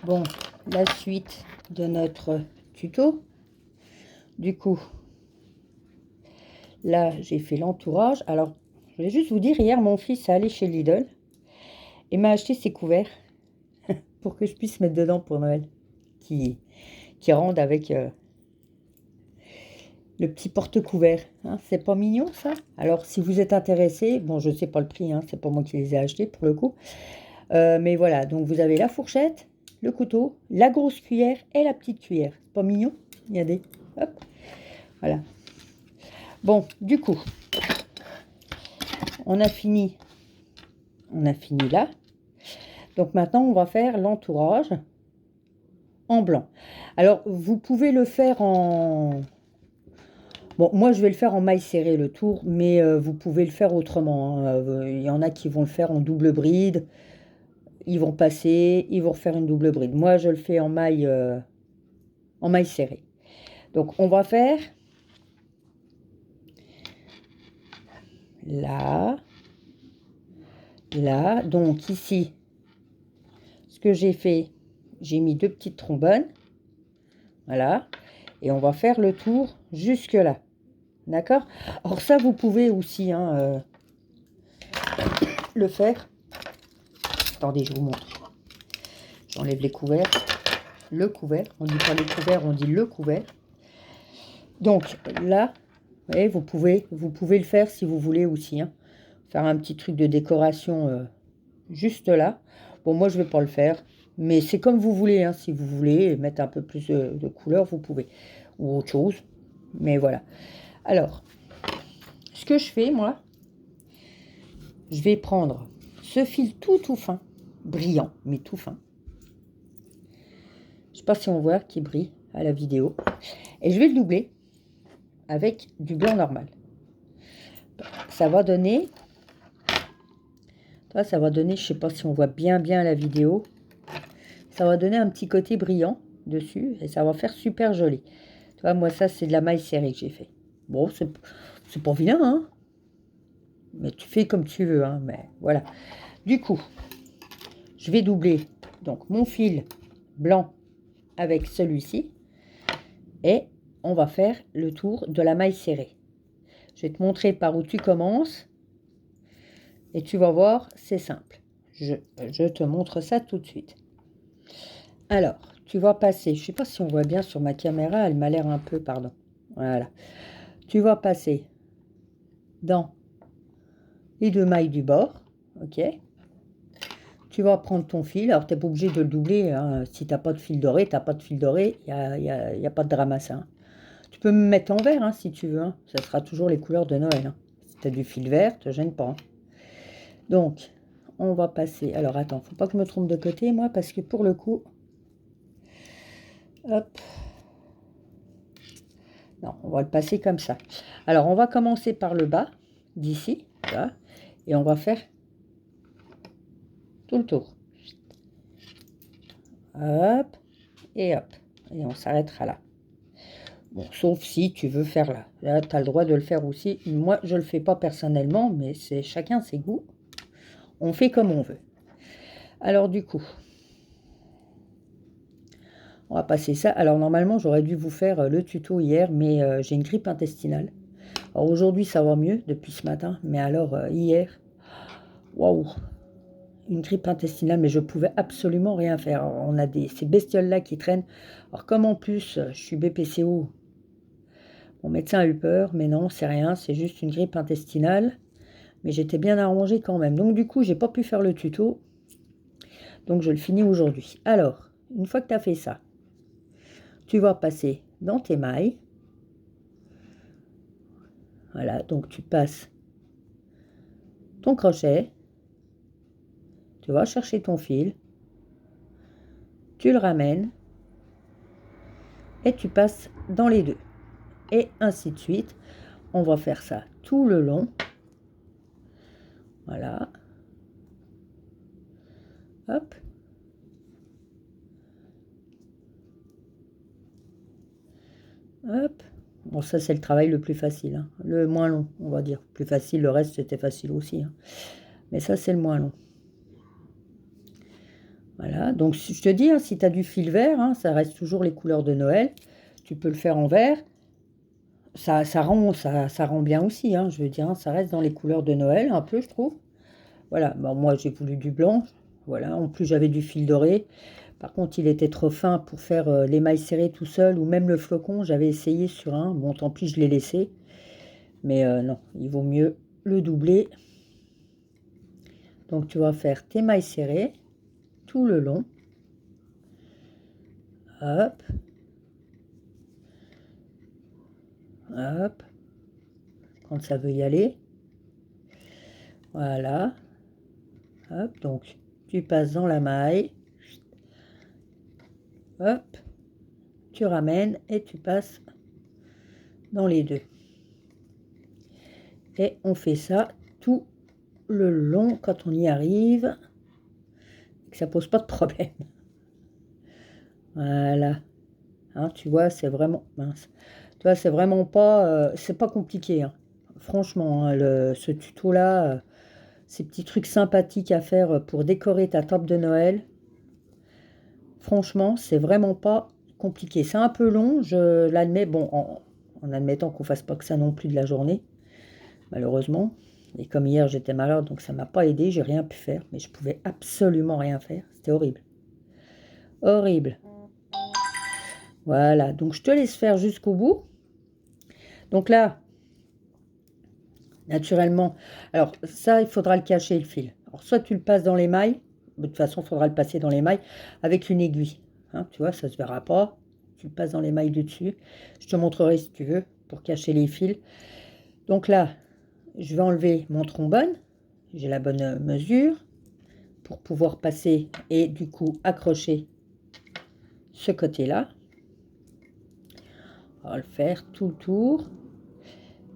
Bon, la suite de notre tuto. Du coup, là, j'ai fait l'entourage. Alors, je vais juste vous dire, hier, mon fils est allé chez Lidl et m'a acheté ses couverts pour que je puisse mettre dedans pour Noël, qui rendent avec le petit porte-couvert. Hein, c'est pas mignon, ça? Alors, si vous êtes intéressé, bon, je sais pas le prix, hein, c'est pas moi qui les ai achetés pour le coup. Mais voilà, donc vous avez la fourchette, le couteau, la grosse cuillère et la petite cuillère. C'est pas mignon? Il y a des... Hop, voilà. Bon, du coup, on a fini là. Donc maintenant, on va faire l'entourage en blanc. Alors, vous pouvez le faire en... Bon, moi, je vais le faire en maille serrée, le tour, mais vous pouvez le faire autrement. Hein. Il y en a qui vont le faire en double bride. Ils vont passer, ils vont refaire une double bride. Moi, je le fais en maille serrée. Donc, on va faire là, là. Donc, ici, ce que j'ai fait, j'ai mis 2 petites trombones. Voilà. Et on va faire le tour jusque là. D'accord? Alors ça, vous pouvez aussi hein, le faire. Attendez, je vous montre. J'enlève les couverts. Le couvert. On ne dit pas les couverts, on dit le couvert. Donc là, vous voyez, vous pouvez le faire si vous voulez aussi. Hein. Faire un petit truc de décoration juste là. Bon, moi, je ne vais pas le faire. Mais c'est comme vous voulez. Hein. Si vous voulez mettre un peu plus de couleur, vous pouvez. Ou autre chose. Mais voilà. Alors, ce que je fais, moi, je vais prendre ce fil tout fin, brillant, mais tout fin. Je ne sais pas si on voit qui brille à la vidéo. Et je vais le doubler avec du blanc normal. Ça va donner, je ne sais pas si on voit bien la vidéo, ça va donner un petit côté brillant dessus et ça va faire super joli. Tu vois, moi ça c'est de la maille serrée que j'ai fait. Bon, c'est pas vilain, hein, mais tu fais comme tu veux, hein, mais voilà. Du coup, je vais doubler donc mon fil blanc avec celui-ci et on va faire le tour de la maille serrée. Je vais te montrer par où tu commences et tu vas voir, c'est simple. Je te montre ça tout de suite. Alors, tu vas passer, je ne sais pas si on voit bien sur ma caméra, elle m'a l'air un peu, pardon. Voilà. Tu vas passer dans les 2 mailles du bord, ok. Tu vas prendre ton fil, alors tu n'es pas obligé de le doubler, hein. Si tu n'as pas de fil doré, tu n'as pas de fil doré, il n'y a pas de drama ça. Hein. Tu peux me mettre en vert hein, si tu veux, hein. Ça sera toujours les couleurs de Noël. Hein. Si tu as du fil vert, ne te gêne pas. Hein. Donc, on va passer, alors attends, faut pas que je me trompe de côté moi, parce que pour le coup, hop, non, on va le passer comme ça. Alors, on va commencer par le bas, d'ici, là, et on va faire tout le tour. Hop, et hop. Et on s'arrêtera là. Bon, sauf si tu veux faire là. Là, tu as le droit de le faire aussi. Moi, je ne le fais pas personnellement, mais c'est chacun ses goûts. On fait comme on veut. Alors, du coup, on va passer ça. Alors, normalement, j'aurais dû vous faire le tuto hier, mais j'ai une grippe intestinale. Alors, aujourd'hui, ça va mieux depuis ce matin. Mais alors, hier, waouh, une grippe intestinale, mais je pouvais absolument rien faire. Alors, on a ces bestioles-là qui traînent. Alors, comme en plus, je suis BPCO, mon médecin a eu peur, mais non, c'est rien, c'est juste une grippe intestinale. Mais j'étais bien arrangée quand même. Donc, du coup, j'ai pas pu faire le tuto. Donc, je le finis aujourd'hui. Alors, une fois que tu as fait ça, tu vas passer dans tes mailles. Voilà, donc tu passes ton crochet. Tu vas chercher ton fil. Tu le ramènes. Et tu passes dans les deux. Et ainsi de suite. On va faire ça tout le long. Voilà. Hop. Hop. Bon, ça, c'est le travail le plus facile. Hein. Le moins long, on va dire. Plus facile, le reste, c'était facile aussi. Hein. Mais ça, c'est le moins long. Voilà, donc je te dis, hein, si tu as du fil vert, hein, ça reste toujours les couleurs de Noël. Tu peux le faire en vert. Ça rend bien aussi, hein, je veux dire, hein, ça reste dans les couleurs de Noël, un peu, je trouve. Voilà, bon, moi j'ai voulu du blanc. Voilà, en plus j'avais du fil doré. Par contre, il était trop fin pour faire l'émail serré tout seul, ou même le flocon, j'avais essayé sur un. Bon, tant pis, je l'ai laissé. Mais non, il vaut mieux le doubler. Donc tu vas faire tes mailles serrées tout le long. Hop. Hop. Quand ça veut y aller. Voilà. Hop, donc tu passes dans la maille. Hop. Tu ramènes et tu passes dans les deux. Et on fait ça tout le long quand on y arrive. Que ça pose pas de problème. Voilà. Hein, tu vois, c'est vraiment mince. Tu vois, c'est vraiment pas, c'est pas compliqué. Hein. Franchement, hein, ce tuto-là, ces petits trucs sympathiques à faire pour décorer ta table de Noël. Franchement, c'est vraiment pas compliqué. C'est un peu long, je l'admets. Bon, en admettant qu'on fasse pas que ça non plus de la journée, malheureusement. Et comme hier, j'étais malade, donc ça m'a pas aidé. J'ai rien pu faire, mais je pouvais absolument rien faire. C'était horrible. Horrible. Voilà, donc je te laisse faire jusqu'au bout. Donc là, naturellement, alors ça, il faudra le cacher, le fil. Alors soit tu le passes dans les mailles, de toute façon, il faudra le passer dans les mailles avec une aiguille. Hein, tu vois, ça ne se verra pas. Tu le passes dans les mailles du dessus. Je te montrerai si tu veux, pour cacher les fils. Donc là, je vais enlever mon trombone. J'ai la bonne mesure pour pouvoir passer et du coup accrocher ce côté-là. On va le faire tout le tour.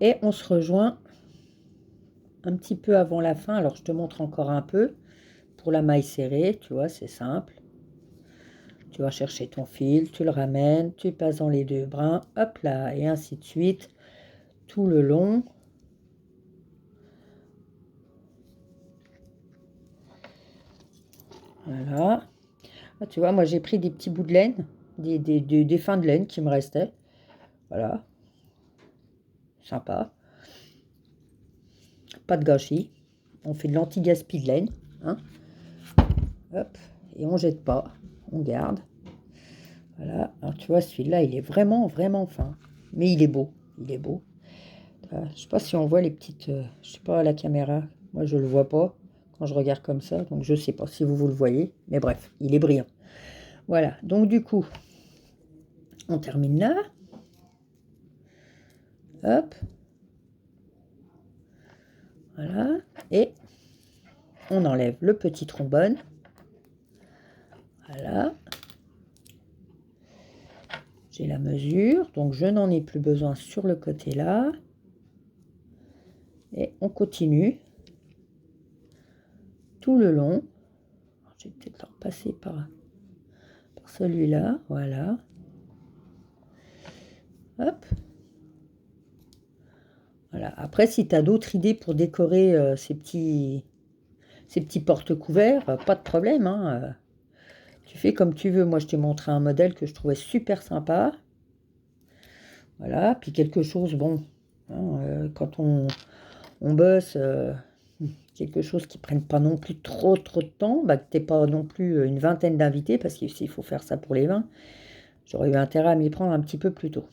Et on se rejoint un petit peu avant la fin. Alors, je te montre encore un peu pour la maille serrée. Tu vois, c'est simple. Tu vas chercher ton fil, tu le ramènes, tu passes dans les deux brins. Hop là, et ainsi de suite. Tout le long. Voilà. Ah, tu vois, moi, j'ai pris des petits bouts de laine, des fins de laine qui me restaient. Voilà. Sympa. Pas de gâchis. On fait de l'anti-gaspi de laine. Hein. Hop. Et on jette pas. On garde. Voilà. Alors, tu vois, celui-là, il est vraiment, vraiment fin. Mais il est beau. Il est beau. Je sais pas si on voit les petites... je sais pas à la caméra. Moi, je le vois pas quand je regarde comme ça. Donc, je sais pas si vous le voyez. Mais bref, il est brillant. Voilà. Donc, du coup, on termine là. Hop. Voilà. Et on enlève le petit trombone. Voilà. J'ai la mesure. Donc, je n'en ai plus besoin sur le côté là. Et on continue tout le long. Je vais peut-être leur passer par celui-là. Voilà. Hop. Voilà. Après, si tu as d'autres idées pour décorer ces petits porte-couverts, pas de problème. Hein, tu fais comme tu veux. Moi, je t'ai montré un modèle que je trouvais super sympa. Voilà. Puis quelque chose, bon, hein, quand on bosse, quelque chose qui ne prenne pas non plus trop de temps, bah, que tu n'aies pas non plus une vingtaine d'invités, parce qu'il faut faire ça pour les 20. J'aurais eu intérêt à m'y prendre un petit peu plus tôt.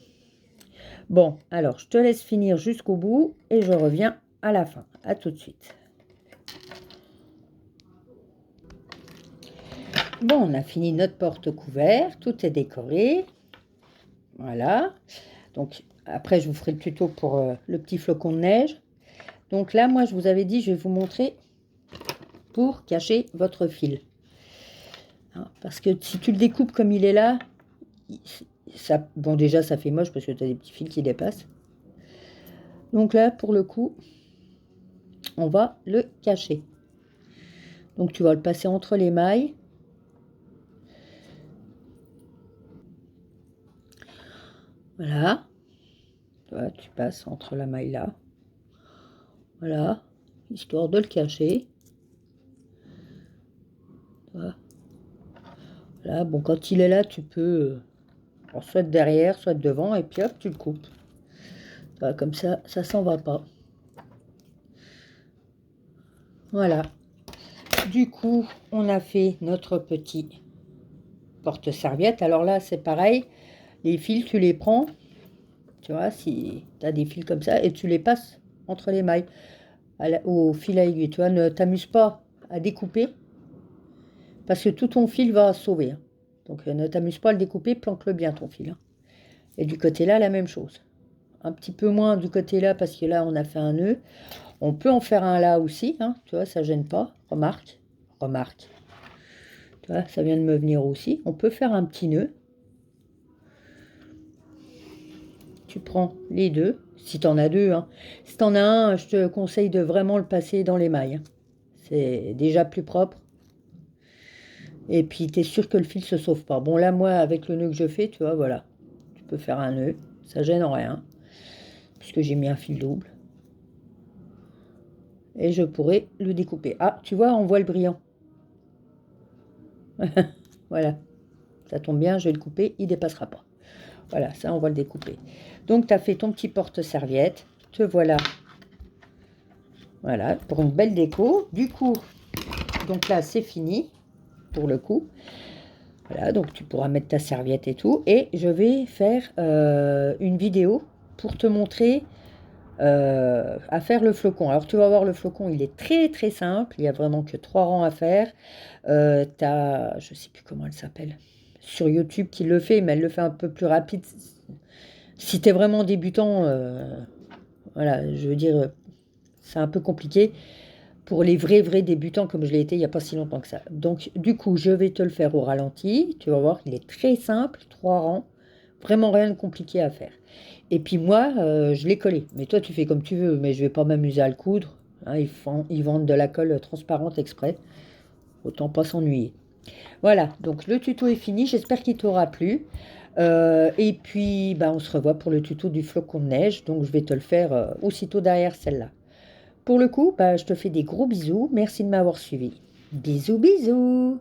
Bon, alors, je te laisse finir jusqu'au bout et je reviens à la fin. À tout de suite. Bon, on a fini notre porte-couvert. Tout est décoré. Voilà. Donc, après, je vous ferai le tuto pour le petit flocon de neige. Donc là, moi, je vous avais dit, je vais vous montrer pour cacher votre fil. Hein, parce que si tu le découpes comme il est là, ça, bon, déjà, ça fait moche parce que tu as des petits fils qui dépassent. Donc là, pour le coup, on va le cacher. Donc, tu vas le passer entre les mailles. Voilà. Toi, tu passes entre la maille là. Voilà. Histoire de le cacher. Voilà. Là, bon, quand il est là, tu peux soit derrière, soit devant, et puis hop, tu le coupes. Voilà, comme ça s'en va pas. Voilà. Du coup, on a fait notre petit porte-serviette. Alors là, c'est pareil. Les fils, tu les prends. Tu vois, si tu as des fils comme ça, et tu les passes entre les mailles au fil à aiguille. Tu vois, ne t'amuse pas à découper, parce que tout ton fil va sauver. Hein. Donc, ne t'amuse pas à le découper, planque-le bien ton fil. Hein. Et du côté là, la même chose. Un petit peu moins du côté là, parce que là, on a fait un nœud. On peut en faire un là aussi, hein, tu vois, ça gêne pas. Remarque, remarque. Tu vois, ça vient de me venir aussi. On peut faire un petit nœud. Tu prends les deux, si tu en as deux. Hein. Si tu en as un, je te conseille de vraiment le passer dans les mailles. Hein. C'est déjà plus propre. Et puis, tu es sûr que le fil se sauve pas. Bon, là, moi, avec le nœud que je fais, tu vois, voilà. Tu peux faire un nœud. Ça gêne en rien. Puisque j'ai mis un fil double. Et je pourrais le découper. Ah, tu vois, on voit le brillant. Voilà. Ça tombe bien, je vais le couper, il ne dépassera pas. Voilà, ça, on va le découper. Donc, tu as fait ton petit porte-serviette. Te voilà. Voilà, pour une belle déco. Du coup, donc là, c'est fini pour le coup. Voilà, donc tu pourras mettre ta serviette et tout. Et je vais faire une vidéo pour te montrer à faire le flocon. Alors, tu vas voir, le flocon, il est très, très simple. Il n'y a vraiment que 3 rangs à faire. Tu as, je ne sais plus comment elle s'appelle, sur YouTube qui le fait, mais elle le fait un peu plus rapide. Si tu es vraiment débutant, voilà, je veux dire, c'est un peu compliqué pour les vrais débutants comme je l'ai été il n'y a pas si longtemps que ça. Donc, du coup, je vais te le faire au ralenti. Tu vas voir qu'il est très simple, 3 rangs, vraiment rien de compliqué à faire. Et puis moi, je l'ai collé. Mais toi, tu fais comme tu veux, mais je vais pas m'amuser à le coudre. Hein, ils vendent de la colle transparente exprès. Autant pas s'ennuyer. Voilà, donc le tuto est fini, j'espère qu'il t'aura plu. Et puis, bah, on se revoit pour le tuto du flocon de neige, donc je vais te le faire aussitôt derrière celle-là. Pour le coup, bah, je te fais des gros bisous, merci de m'avoir suivi. Bisous, bisous!